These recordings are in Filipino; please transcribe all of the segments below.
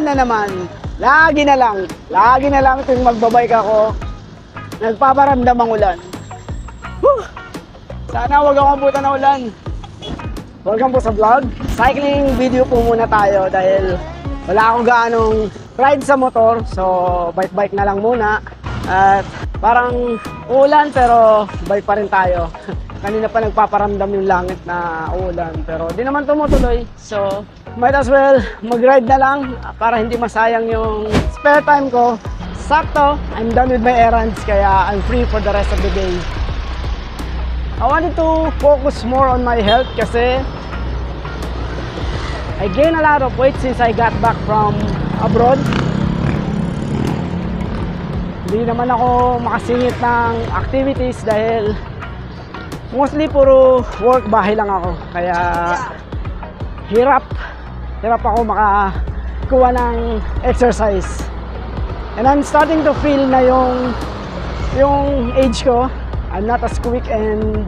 na naman. Lagi na lang tuwing magbabike ako, nagpaparamdam ang ulan. Whew! Sana huwag akong abutan ng ulan. Welcome po sa vlog. Cycling video po muna tayo dahil wala akong gaanong ride sa motor. So, bike na lang muna. At parang uulan pero bike pa rin tayo. Kanina pa nagpaparamdam yung langit na uulan pero di naman tumutuloy. So, might as well mag-ride na lang para hindi masayang yung spare time ko. Sakto, I'm done with my errands kaya I'm free for the rest of the day. I wanted to focus more on my health kasi I gained a lot of weight since I got back from abroad. Hindi naman ako makasingit ng activities dahil mostly puro work, bahay lang ako. Kaya hirap ako makakuha ng exercise. And I'm starting to feel na yung age ko, I'm not as quick and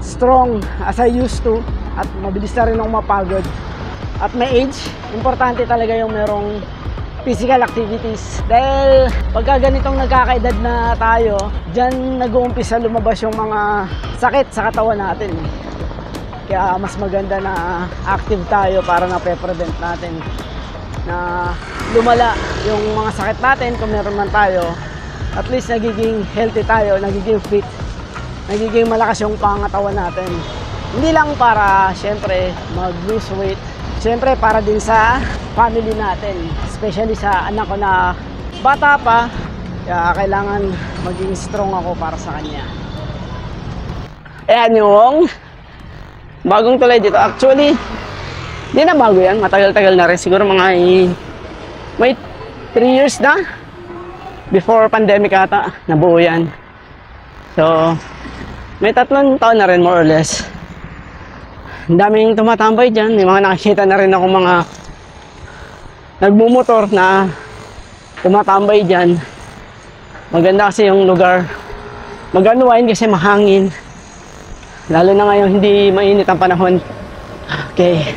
strong as I used to. At mabilis na rin akong mapagod. At my age, importante talaga yung merong physical activities. Dahil pagka ganitong nagkakaedad na tayo, dyan nag-uumpisa lumabas yung mga sakit sa katawan natin. Kaya mas maganda na active tayo para na-prevent natin na lumala yung mga sakit natin kung meron man tayo. At least nagiging healthy tayo, nagiging fit, nagiging malakas yung pangatawan natin. Hindi lang para syempre mag-lose weight, syempre para din sa family natin, especially sa anak ko na bata pa. Kaya kailangan maging strong ako para sa kanya. Ayan yung bagong tulay dito. Actually, hindi na bago yan, matagal-tagal na rin. Siguro mga may 3 years na. Before pandemic ata, nabuo yan. So, may 3 taon na rin more or less. Ang daming tumatambay dyan. May mga nakikita na rin ako mga nagmumotor na tumatambay dyan. Maganda kasi yung lugar. Mag-unwind kasi mahangin. Lalo na ngayon hindi mainit ang panahon. Okay.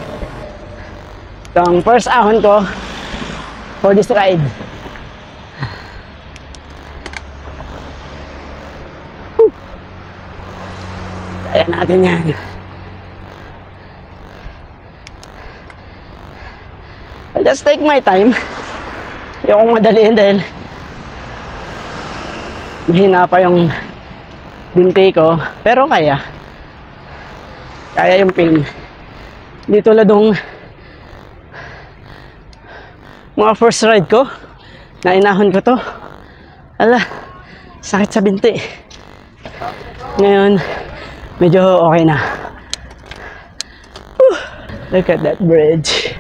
Ito ang first ahon ko for this ride. Kaya natin yan. I'll just take my time. Yung madaliin dahil mahina pa yung binti ko. Pero kaya yung pain. Hindi tulad ng mga first ride ko na inahon ko to. Ala, sakit sa binti. Ngayon medyo okay na. Look at that bridge.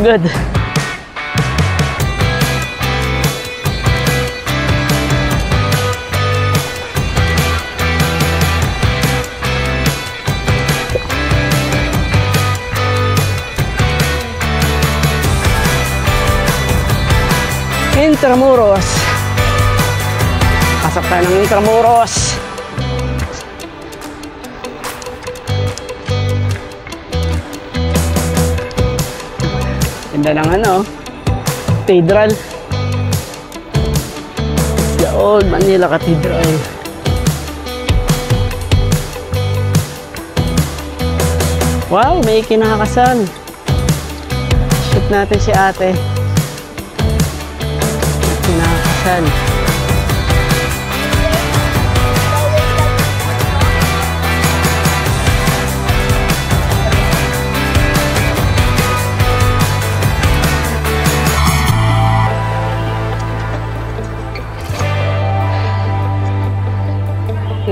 Good. Intramuros. Pasok tayo ng Intramuros. Ganda ng Cathedral. The Old Manila Cathedral. Wow, may kinakasal. Shoot natin si ate. Kinakasal.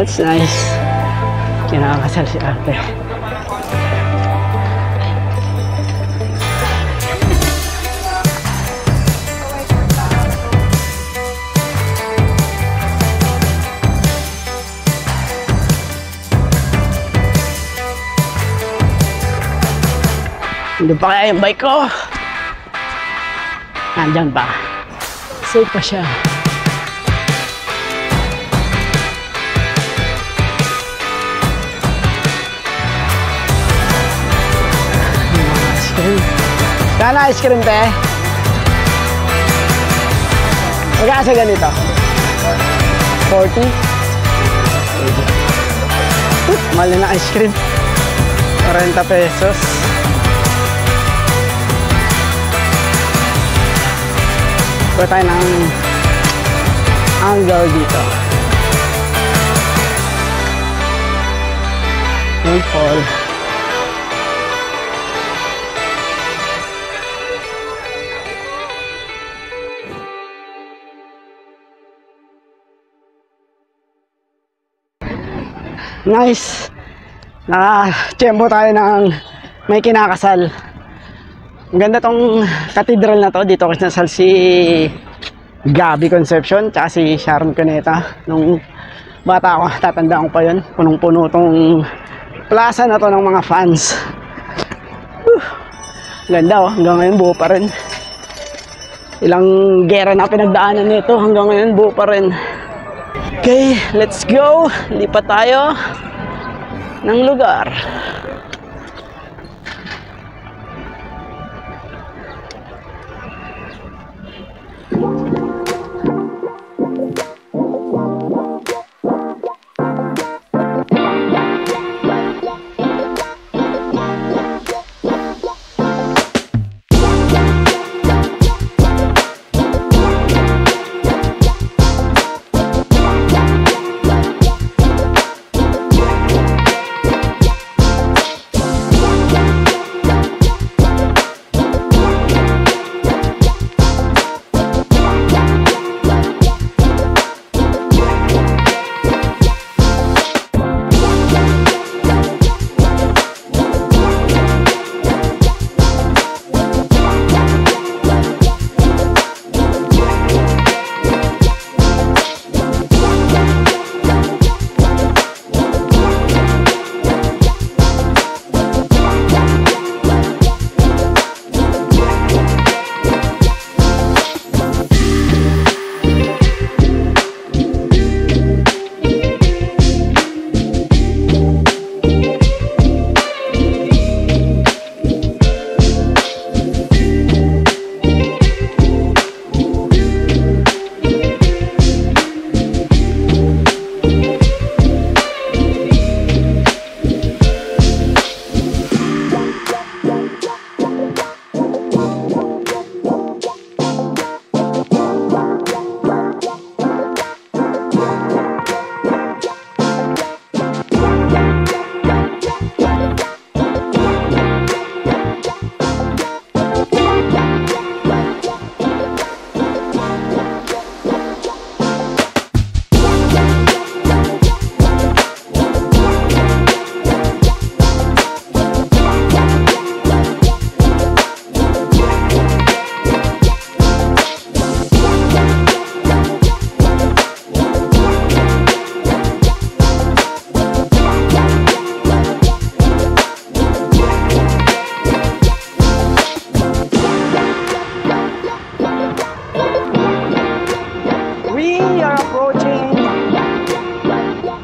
That's nice. Kinakasal si ate. Hindi pa kaya yung bike ko. Nandyan pa. Safe pa siya. Banana ice cream, te. Magkano sa ganito? 40? Mahal na ice cream. 40 pesos. Kuha tayo ng angle dito. Yung fall. Nice. Nakachempo tayo ng may kinakasal. Ang ganda tong cathedral na to. Dito kinasal si Gabby Concepcion tsaka si Sharon Cuneta. Nung bata ako, tatandaan ko pa yun. Punong-puno tong plaza na to ng mga fans. Ganda oh, hanggang ngayon buo pa rin. Ilang gera na pinagdaanan nito, hanggang ngayon buo pa rin. Okay, let's go. Lipat tayo ng lugar.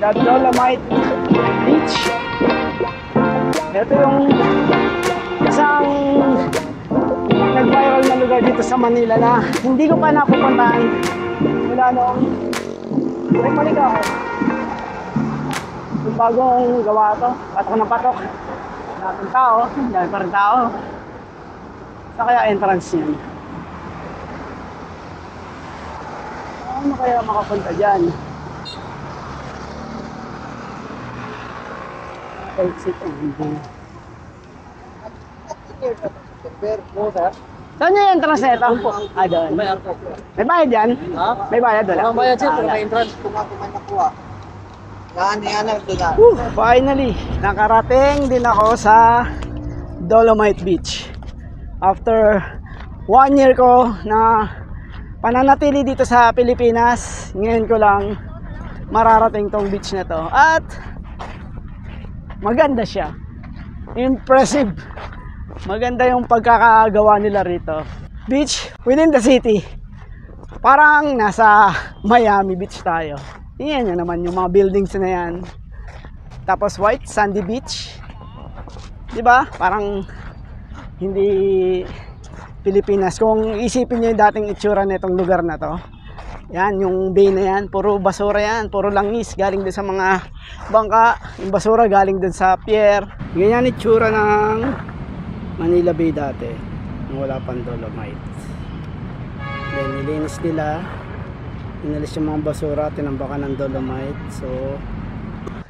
The Dolomite Beach. Ito yung isang nag-viral na lugar dito sa Manila na hindi ko pa napupuntahan mula noong bumalik ako. Yung bagong gawa to, patok na patok. Daming tao, dami pa rin tao. Sa kaya entrance yan. Ano kaya makapunta dyan? Exit only. Saan yung entrance na ito? Ah, doon. May bayad yan? May bayad doon? May bayad siya, may entrance. Kung ako man nakuha. Yan, Finally, nakarating din ako sa Dolomite Beach. After 1 year ko na pananatili dito sa Pilipinas, ngayon ko lang mararating tong beach na to. At maganda siya. Impressive. Maganda yung pagkakagawa nila rito. Beach within the city. Parang nasa Miami Beach tayo. Tingnan nyo naman yung mga buildings na yan. Tapos white sandy beach. Diba? Parang hindi Pilipinas. Kung isipin nyo yung dating itsura nitong lugar na to, yan, yung bay na yan, puro basura yan, puro langis galing dun sa mga bangka, yung basura galing dun sa pier. Ganyan itsura ng Manila Bay dati, nung wala pang Dolomite. Then nilinis nila, inalis yung mga basura, tinambakan ng Dolomite. So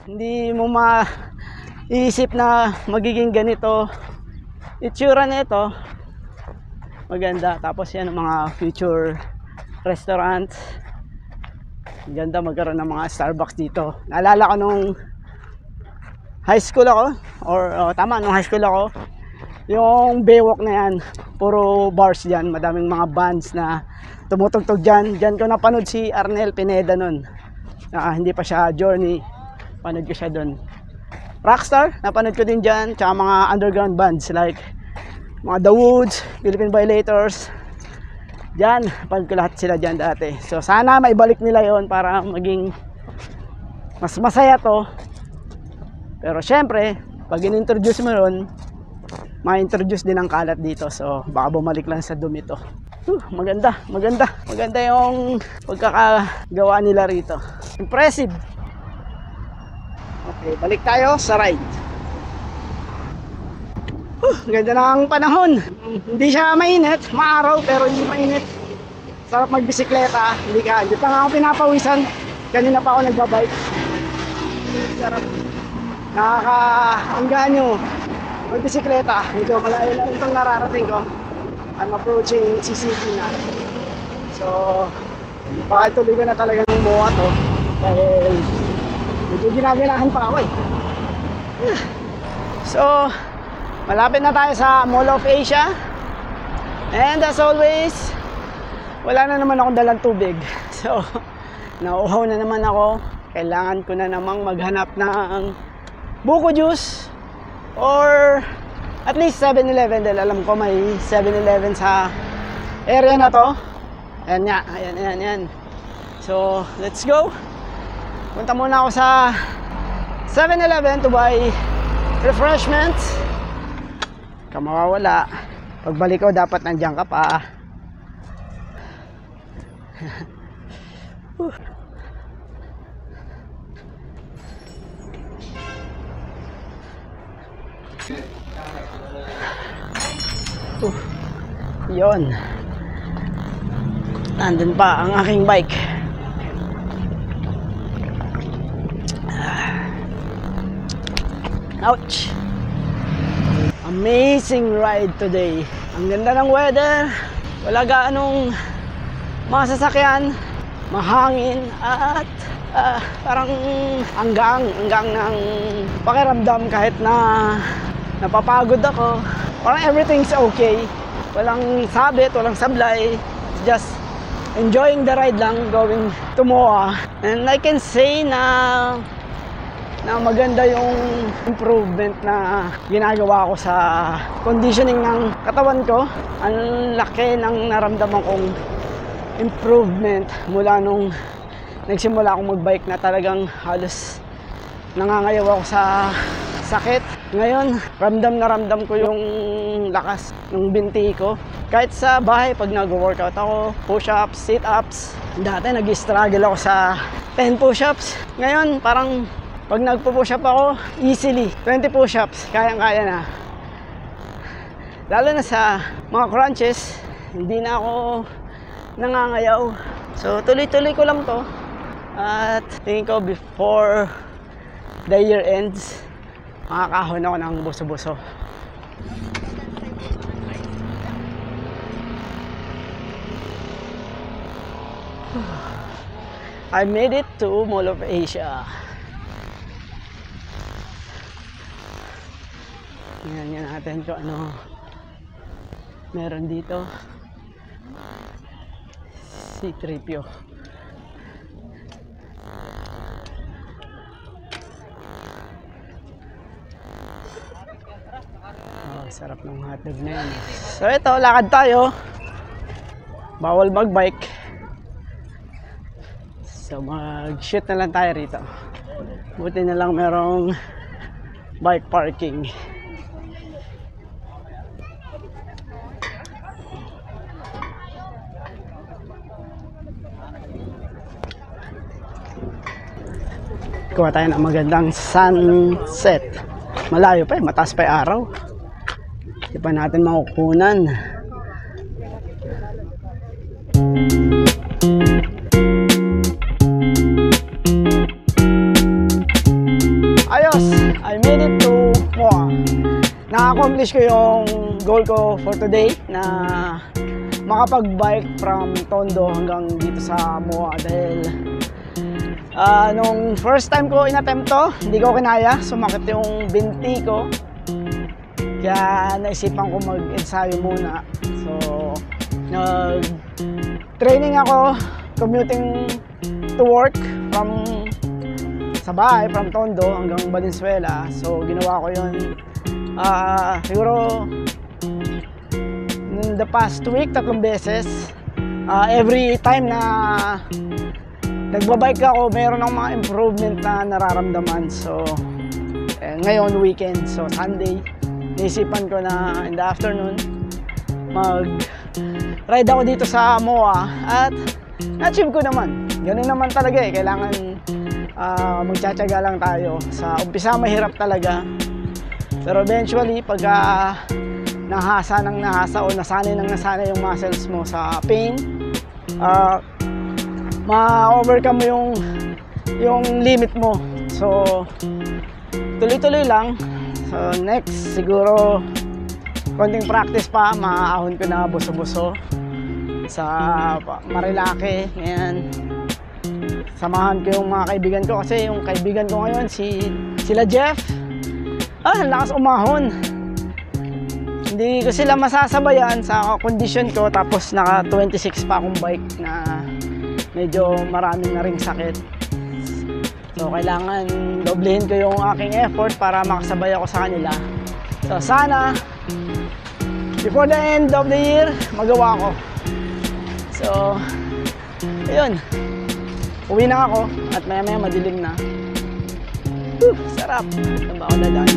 hindi mo maiisip na magiging ganito itsura nito. Maganda. Tapos yan ang mga future restaurants. Ganda magkaroon ng mga Starbucks dito. Naalala ko nung high school ako, nung high school ako, yung Baywalk na yan, puro bars dyan, madaming mga bands na tumutugtog dyan. Dyan ko napanood si Arnel Pineda nun. Hindi pa siya Journey, panood ko siya dun. Rockstar, napanood ko din dyan, tsaka mga underground bands like mga The Woods, Philippine Violators. Dyan, panood ko lahat sila dyan dati. So sana maibalik nila yon para maging mas masaya to. Pero syempre, pag in-introduce mo yun, ma-introduce din ang kalat dito. So baka bumalik lang sa dumi to. Maganda yung pagkakagawa nila rito. Impressive. Okay, balik tayo sa ride. Ganda ng panahon. Hindi siya mainit, maaraw pero hindi mainit. Sarap magbisikleta, hindi pa nga ako pinapawisan. Kanina pa ako nagbabike. Sarap. Nakakaanggaan nyo magbisikleta. Medyo malayo na itong nararating ko. I'm approaching CCT na. So baka tuloy ko na talaga ng MOA to dahil medyo ginaganahan pa ako eh. So malapit na tayo sa Mall of Asia. And as always, wala na naman akong dalang tubig. So nauuhaw na naman ako. Kailangan ko na namang maghanap ng buko juice or at least 7-Eleven dahil alam ko may 7-Eleven sa area na to. Ayan nga, ayan. So let's go. Punta muna ako sa 7-Eleven to buy refreshments. Mawawala. Pagbalik ko dapat nandiyan ka pa. Yon. Nandun pa ang aking bike. Ouch. Amazing ride today. Ang ganda ng weather. Wala gaanong mga sasakyan. Mahangin at parang hanggang ng pakiramdam kahit na napapagod ako. Parang everything's okay. Walang sabit, walang sablay. Just enjoying the ride lang going to MOA. And I can say na maganda yung improvement na ginagawa ko sa conditioning ng katawan ko. Ang laki ng naramdaman kong improvement mula nung nagsimula akong magbike na talagang halos nangangayaw ako sa sakit. Ngayon, ramdam na ramdam ko yung lakas ng binti ko. Kahit sa bahay, pag nag-workout ako, push-ups, sit-ups. Dati nag-struggle ako sa 10 push-ups. Ngayon, parang pag nagpo-push up ako, easily 20 push-ups, kayang-kaya na. Lalo na sa mga crunches, hindi na ako nangangayaw. So tuloy-tuloy ko lang to. At tingin ko before the year ends, makakahon ako ng buso-buso. I made it to Mall of Asia. Tingnan natin kung ano meron dito. C-3PO. Sarap ng hotdog na yan. So ito, lakad tayo. Bawal magbike. So mag-shoot na lang tayo rito. Buti na lang merong bike parking. Kuha tayo ng magandang sunset. Malayo pa eh, mataas pa yung araw. Hindi pa natin makukunan. Ayos! I made it to Moa. Na-accomplish ko yung goal ko for today na makapag-bike from Tondo hanggang dito sa Moa dahil nung first time ko in-attempt to, hindi ko kinaya, sumakit yung binti ko. Kaya naisipan ko mag-ensayo muna. So, nag-training ako, commuting to work from sa bahay, from Tondo hanggang Valenzuela. So, ginawa ko yun siguro in the past week, 3 beses. Every time na nagbabike ako, meron ng mga improvement na nararamdaman. So, ngayon weekend, so Sunday, naisipan ko na in the afternoon mag-ride ako dito sa Moa at na-achieve ko naman. Ganun naman talaga eh, kailangan magtsatsaga lang tayo. Sa umpisa mahirap talaga, pero eventually pagka nahasa o nasanay yung muscles mo sa pain, ma-overcome mo yung limit mo. So tuloy-tuloy lang. So next siguro konting practice pa, maaahon ko na buso-buso sa Marilake. Ngayon samahan ko yung mga kaibigan ko kasi yung kaibigan ko ngayon sila Jeff, lakas umahon. Hindi ko sila masasabayan sa kondisyon ko, tapos naka 26 pa akong bike na medyo maraming na ring sakit. So kailangan doblehin ko yung aking effort para makasabay ako sa kanila. So sana before the end of the year magawa ko. So ayun, uwi na ako at maya maya madilim na. Sarap. Saan ba ako dadaan?